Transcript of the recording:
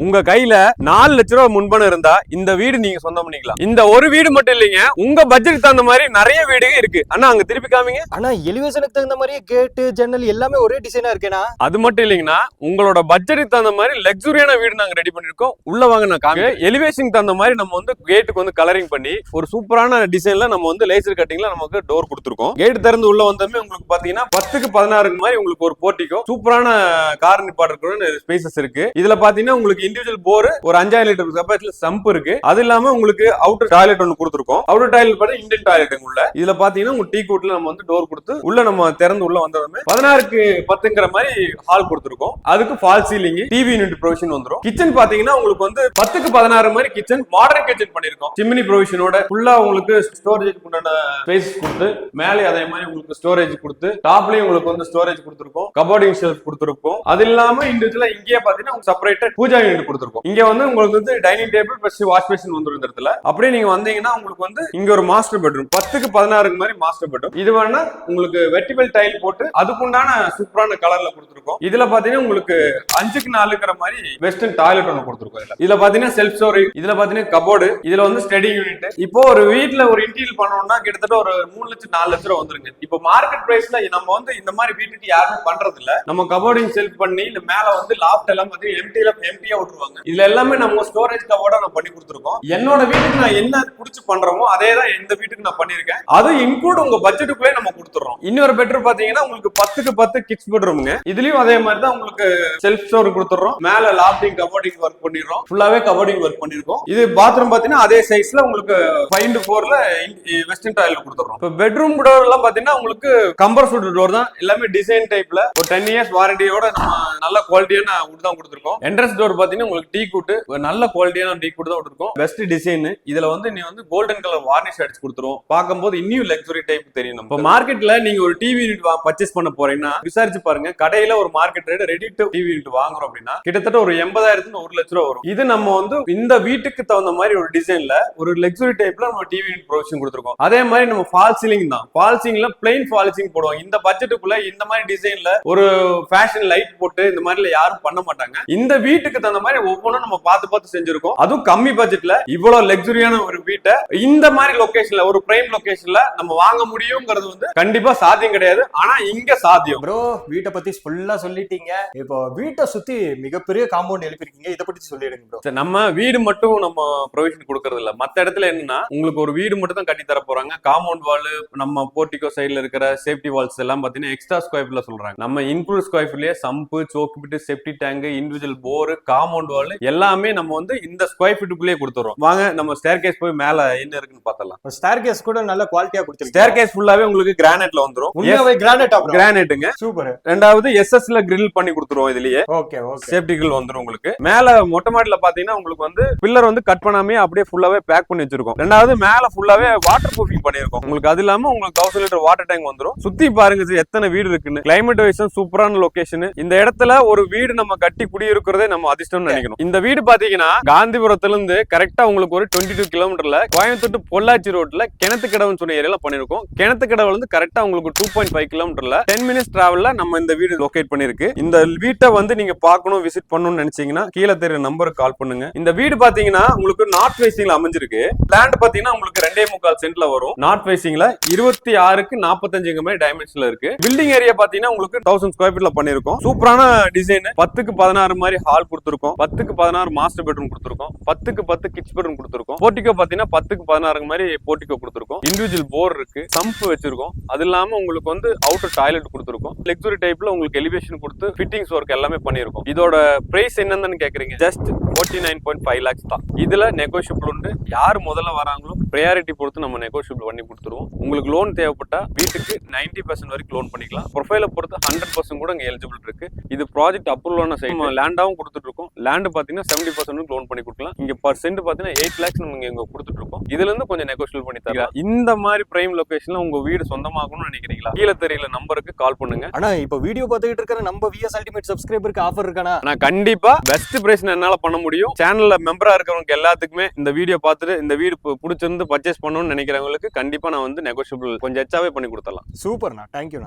உங்க கையில 4 லட்ச ரூபாய் முன்பணம் இருந்தா இந்த வீடு நீங்க சொந்தம் பண்ணிக்கலாம். இந்த ஒரு வீடு மட்டும் இல்லைங்க, உங்க பட்ஜெட் தகுந்த மாதிரி நிறைய வீடு இருக்கு. ஆனா அங்க திருப்பி காமிங்க. ஆனா எலிவேஷனுக்கு தகுந்த மாதிரி கேட்டு ஜன்னல் எல்லாமே ஒரே டிசைனா இருக்கேனா? அது மட்டும் இல்லைங்கன்னா உங்களோட பட்ஜெட்டுக்கு தகுந்த மாதிரி லக்ஸுரியான வீடு நாங்க ரெடி பண்ணிருக்கோம். உள்ள வாங்க நான் காமி. எலிவேஷனுக்கு தகுந்த மாதிரி நம்ம வந்து கேட்டுக்கு வந்து கலரிங் பண்ணி ஒரு சூப்பரான டிசைன்ல நம்ம வந்து லேசர் கட்டிங்ல நமக்கு டோர் கொடுத்துருக்கோம். கேட் திறந்து உள்ள வந்தோமே உங்களுக்கு பாத்தீங்கன்னா 10க்கு 16 மாதிரி உங்களுக்கு ஒரு போர்ட்டிக்கோ சூப்பரான கார் நிப்பாட்டுற ஸ்பேசஸ் இருக்கு. இதுல பாத்தீங்கன்னா உங்களுக்கு இண்டிவிஜுவல் போர் ஒரு 5000 லிட்டர் கெபாசிட்டில சம்ப் இருக்கு. அது இல்லாம உங்களுக்கு அவுட்டர் டாய்லெட் ஒன்னு கொடுத்துருக்கோம். அவுட்டர் டாய்லெட் பார்த்தா இந்தியன் டாய்லெட் உள்ள. இதுல பாத்தீங்கன்னா உங்க டீ கோட்ல நம்ம வந்து டோர் கொடுத்து உள்ள நம்ம திறந்து உள்ள வந்ததுமே 16க்கு 10ங்கிற மாதிரி ஹால் கொடுத்துருக்கோம். அதுக்கு fall ceiling, TV unit provision வந்துரும். கிச்சன் பாத்தீங்கன்னா உங்களுக்கு வந்து 10க்கு 16 மாதிரி கிச்சன் மாடர்ன் கிச்சன் பண்ணிருக்கோம். சிம்னி ப்ரொவிஷனோட ஃபுல்லா உங்களுக்கு ஸ்டோரேஜ் உண்டான ஸ்பேஸ் கொடுத்து மேலே அதே மாதிரி உங்களுக்கு ஸ்டோரேஜ் கொடுத்து டாப்லயும் உங்களுக்கு வந்து ஸ்டோரேஜ் கொடுத்துருக்கோம். கபோர்டிங் ஷெல்ஃப் கொடுத்துருக்கோம். அது இல்லாம இண்டிவிஜுவலா இங்கேயே பாத்தீங்கன்னா செப்பரேட்டட் பூஜா யூனிட் கொடுத்துருக்கோம். இங்க வந்து உங்களுக்கு வந்து dining table plus wash basin வந்துரும். இந்த இடத்துல அப்படியே நீங்க வந்தீங்கன்னா உங்களுக்கு வந்து இங்க ஒரு மாஸ்டர் பெட்ரூம் 10க்கு 16 மாதிரி மாஸ்டர் பெட்ரூம். இது வேணா உங்களுக்கு வெர்டிகல் டைல் போட்டு அதுக்குண்டான சூப்பரான கலர்ல கொடுத்துருக்கோம். இதுல பாத்தீங்கன்னா உங்களுக்கு 5க்கு 4ங்கிற மாதிரி வெஸ்டர்ன் டாய்லெட் ஒன்று கொடுத்துருக்கோம். இதுல பாத்தீங்கன்னா செல்ஃப் ஸ்டோரேஜ், இதுல பாத்தீங்கன்னா கபோர்டு, இதுல வந்து ஸ்டடி யூனிட். இப்போ ஒரு வீட்டுல ஒரு இன்டீரியர் பண்ணணும்னா கிட்டத்தட்ட ஒரு 3 லட்சம் 4 லட்சம் ரூபாய் வந்துருங்க. இப்போ மார்க்கெட் பிரைஸ்ல நம்ம வந்து இந்த மாதிரி வீட்டுக்கு யாருமே பண்றது இல்ல. நம்ம கபோர்டிங் செல்ஃப் பண்ணி இந்த மேல வந்து லாஃப்ட் எல்லாம் பாத்தீங்கன்னா எம்டியா விட்டுருவாங்க. இதுல எல்லாமே நம்ம ஸ்டோரேஜ் கபோர்டா நான் பண்ணி கொடுத்துருக்கோம். என்னோட வீட்டுக்கு நான் என்ன புடிச்சு பண்றோமோ அதே தான் இந்த வீட்டுக்கு நான் பண்ணிருக்கேன். அது இன்க்ளூட் உங்க பட்ஜெட்டுக்குள்ளே நம்ம கொடுத்துறோம். இன்னொரு பெட்ரூம் பாத்தீங்கன்னா உங்களுக்கு 10க்கு 10 கிட்ஸ் பெட்ரூம்ங்க. இதுலயும் அதே மாதிரி தான் உங்களுக்கு செல்ஃப் ஸ்டோர் கொடுத்துறோம். மேல லாஃப்டிங் கபோர்டிங் ஒர்க் பண்ணிடுறோம். ஃபுல்லாவே கபோர்டிங் ஒர்க் பண்ணிருக்கோம். இது பாத்ரூம் பாத்தீங்கன்னா அதே சைஸ்ல உங்களுக்கு 5:4ல வெஸ்டர்ன் டாய்லெட் கொடுத்துறோம். இப்போ பெட்ரூம் டோர் எல்லாம் பாத்தீங்கன்னா உங்களுக்கு கம்பர்சூட் டோர் தான். எல்லாமே டிசைன் டைப்ல ஒரு 10 இயர்ஸ் வாரண்டியோட நம்ம நல்ல குவாலிட்டியான வுட் தான் கொடுத்துருக்கோம். என்ட்ரன்ஸ் டோர் பாத்தீங்கன்னா உங்களுக்கு டீ கூட்டு நல்ல குவாலிட்டியான டீ கூட்டு தான் கொடுத்துருக்கோம். Best design. இதுல வந்து நீ வந்து கோல்டன் கலர் வார்னிஷ் அடிச்சு கொடுத்துருவோம். பார்க்கும்போது இன்னும் லக்ஸுரி டைப் தெரியும். இப்போ மார்க்கெட்ல நீங்க ஒரு டிவி யூனிட் பர்ச்சேஸ் பண்ண போறீங்கன்னா விசாரிச்சு பாருங்க. கடையில ஒரு market rate ready to TV unit வாங்குறோம் அப்படின்னா கிட்டத்தட்ட ஒரு 80,000 1 லட்ச ரூபா வரும். இது நம்ம வந்து இந்த வீட்டுக்கு தகுந்த மாதிரி ஒரு டிசைன்ல ஒரு லக்ஸுரி டைப்ல நம்ம டிவி யூனிட் ப்ரொவிஷன் கொடுத்துருக்கோம். அதே மாதிரி நம்ம ஃபால் சீலிங் தான். ஃபால் சீலிங்ல பிளைன் ஃபால் சீலிங் போடுவோம். இந்த பட்ஜெட்டுக்குள்ள இந்த மாதிரி டிசைன்ல ஒரு ஃபேஷன் லைட் போட்டு இந்த மாதிரி யாரும் பண்ண மாட்டாங்க. இந்த வீட்டுக்கு தகுந்த மாதிரி ஒவ்வொன்றும் நம்ம பார்த்து செஞ்சிருக்கோம். அதுவும் கம்மி பட்ஜெட்ல இவ்வளவு லக்ஸுரியான ஒரு வீட்டை இந்த மாதிரி லொகேஷன்ல ஒரு பிரைம் லொகேஷன்ல நம்ம வாங்க முடியும்ங்கிறது வந்து கண்டிப்பா சாத்தியம் கிடையாது. ஆனா இங்க சாத்தியம். ப்ரோ வீட்டை பத்தி ஃபுல்லா சொல்லிட்டீங்க. இப்போ வீட்டை சுத்தி மிகப்பெரிய காம்பவுண்ட் எழுப்பிருக்கீங்க. இதை பத்தி சொல்லிடுங்க ப்ரோ. நம்ம வீடு மட்டும் நம்ம ப்ரொவிஷன் கொடுக்கறது இல்ல. மத்த இடத்துல என்னன்னா உங்களுக்கு ஒரு வீடு மட்டும் தான் கட்டி தர போறாங்க. காம்பவுண்ட் வால், நம்ம போர்ட்டிகோ சைடுல இருக்கிற சேஃப்டி வால்ஸ் எல்லாம் பாத்தீங்கன்னா எக்ஸ்ட்ரா ஸ்கொயர் ஃபீட்ல சொல்றாங்க. நம்ம இன்க்ளூட் ஸ்கொயர் ஃபீட்லயே sump, soak pit, septic tank, individual bore, compound wall எல்லாமே நம்ம வந்து இந்த ஸ்கொயர் ஃபீட்டுக்குள்ளேயே கொடுத்துறோம். வாங்க நம்ம ஸ்டேர் கேஸ் போய் மேல என்ன இருக்குன்னு பார்த்தலாம். ஸ்டேர் கேஸ் கூட நல்ல குவாலிட்டியா கொடுத்துருக்கீங்க. ஸ்டேர் கேஸ் ஃபுல்லாவே உங்களுக்கு கிரானைட்ல வந்துரும். உண்மையாவே கிரானைட்டா ப்ரோ? கிரானைட்டுங்க. சூப்பர். ரெண்டாவது எஸ்எஸ்ல கிரில் பண்ணி கொடுத்துருவோம். இதுலயே ஓகே ஓகே சேஃப்டி கிரில் வந்துரும். உங்களுக்கு மேல மொட்டை மாடில பாத்தீங்கன்னா உங்களுக்கு வந்து பில்லர் வந்து கட் பண்ணாமே அப்படியே ஃபுல்லாவே பேக் பண்ணி வச்சிருக்கோம். ரெண்டாவது மேல ஃபுல்லாவே வாட்டர் ப்ரூஃபிங் பண்ணிருக்கோம். உங்களுக்கு அது இல்லாம உங்களுக்கு 1000 லிட்டர் வாட்டர் டேங்க் வந்துரும். சுத்தி பாருங்க எத்தனை வீடு இருக்குன்னு. கிளைமேட் வைஸும் சூப்பரான லொகேஷன். இந்த இடத்துல ஒரு வீடு நம்ம கட்டி குடியிருக்கிறதே நம்ம அதிர்ஷ்டம் நினைக்கணும். இந்த வீடு பாத்தீங்கன்னா காந்திபுரத்துல இருந்து கரெக்டா உங்களுக்கு ஒரு 22 கிலோமீட்டர்ல கோயம்புத்தூர் பொள்ளாச்சி ரோட்ல கிணத்துக்கடவுன்னு சொன்ன ஏரியால பண்ணிருக்கோம். கிணத்துக்கடவுல இருந்து கரெக்டா உங்களுக்கு 2.5 கிலோமீட்டர்ல 10 மினிட்ஸ் டிராவல்ல நம்ம இந்த வீடு லொகேட் பண்ணிருக்கு. இந்த வீட்டை வந்து நீங்க பார்க்கணும், விசிட் பண்ணணும்னு நினைச்சீங்கன்னா கீழே தெரிய நம்பருக்கு கால் பண்ணுங்க. இந்த வீடு பாத்தீங்கன்னா உங்களுக்கு நார்த் ஃபேசிங்ல அமைஞ்சிருக்கு. லேண்ட் பாத்தீங்கன்னா உங்களுக்கு 2.25 சென்ட்ல வரும். நார்த் ஃபேசிங்ல 26க்கு 45 மாதிரி டைமென்ஷன்ல இருக்கு. பில்டிங் ஏரியா பாத்தீங்கன்னா உங்களுக்கு 1000 ஸ்கொயர் ஃபீட்ல பண்ணிருக்கோம். சூப்பரான டிசைன். 10க்கு 16 மாதிரி ஹால் கொடுத்துருக்கோம். 10க்கு 16 மாஸ்டர் பெட்ரூம் கொடுத்துருக்கோம். 10க்கு 10 கிட்ஸ் பெட்ரூம் கொடுத்துருக்கோம். போர்ட்டிகோ பாத்தீங்கன்னா 10க்கு 16 மாதிரி போர்ட்டிகோ கொடுத்துருக்கோம். இண்டிவிஜுவல் போர் இருக்கு. சம்ப் வச்சிருக்கோம். அது இல்லாம உங்களுக்கு வந்து அவுட்டர் டாய்லெட் கொடுத்துருக்கோம். லக்ஸுரி டைப்ல உங்களுக்கு எலிவேஷன் கொடுத்து ஃபிட்டிங்ஸ் ஒர்க் எல்லாமே பண்ணிருக்கோம். இதோட பிரைஸ் என்னன்னு கேக்குறீங்க. ஜஸ்ட் 49.5 lakhs தான். இதுல நெகோஷியபிள் உண்டு. யார் முதல்ல வராங்களோ ப்ரையாரிட்டி பொறுத்து நம்ம நெகோஷியபிள் பண்ணி கொடுத்துருவோம். உங்களுக்கு லோன் தேவைப்பட்டா வீட்டுக்கு 90% வரைக்கும் லோன் பண்ணிக்கலாம். ப்ரொஃபைலை பொறுத்து 100% கூட இங்க எலிஜிபிள் இருக்கு. இது ப்ராஜெக்ட் அப்ரூவலான சைட். லேண்டாவும் கொடுத்துட்டு இருக்கோம். லேண்ட் பாத்தீங்கன்னா 70% லோன் பண்ணி கொடுக்கலாம். இங்க பர் சென்ட் பாத்தீங்கன்னா 8 lakhs நம்ம இங்க கொடுத்துட்டு இருக்கோம். இதுல இருந்து கொஞ்சம் நெகோஷியபிள் பண்ணி தரலாம். இந்த மாதிரி பிரைம் லொகேஷன்ல உங்க வீடு சொந்தமாகணும்னு நினைக்கிறீங்களா? கீழே தெரியல நம்பருக்கு கால் பண்ணுங்க. ஆனா இப்போ வீடியோ பார்த்துக்கிட்டு இருக்கிற நம்ம விஎஸ் அல்டிமேட் சப்ஸ்கிரைபருக்கு ஆஃபர் இருக்கானா? நான் கண்டிப்பா பெஸ்ட் பிரைஸ் என்னால பண்ண முடியும். சேனல்ல மெம்பரா இருக்கிறவங்க எல்லாத்துக்குமே இந்த வீடியோ பார்த்துட்டு இந்த வீடு பிடிச்சிருந்து பர்ச்சேஸ் பண்ணணும்னு நினைக்கிறவங்களுக்கு கண்டிப்பா நான் வந்து நெகோஷியபிள் கொஞ்சம் எச்சாவே பண்ணி கொடுத்தலாம். சூப்பர்ண்ணா, தேங்க்யூண்ணா.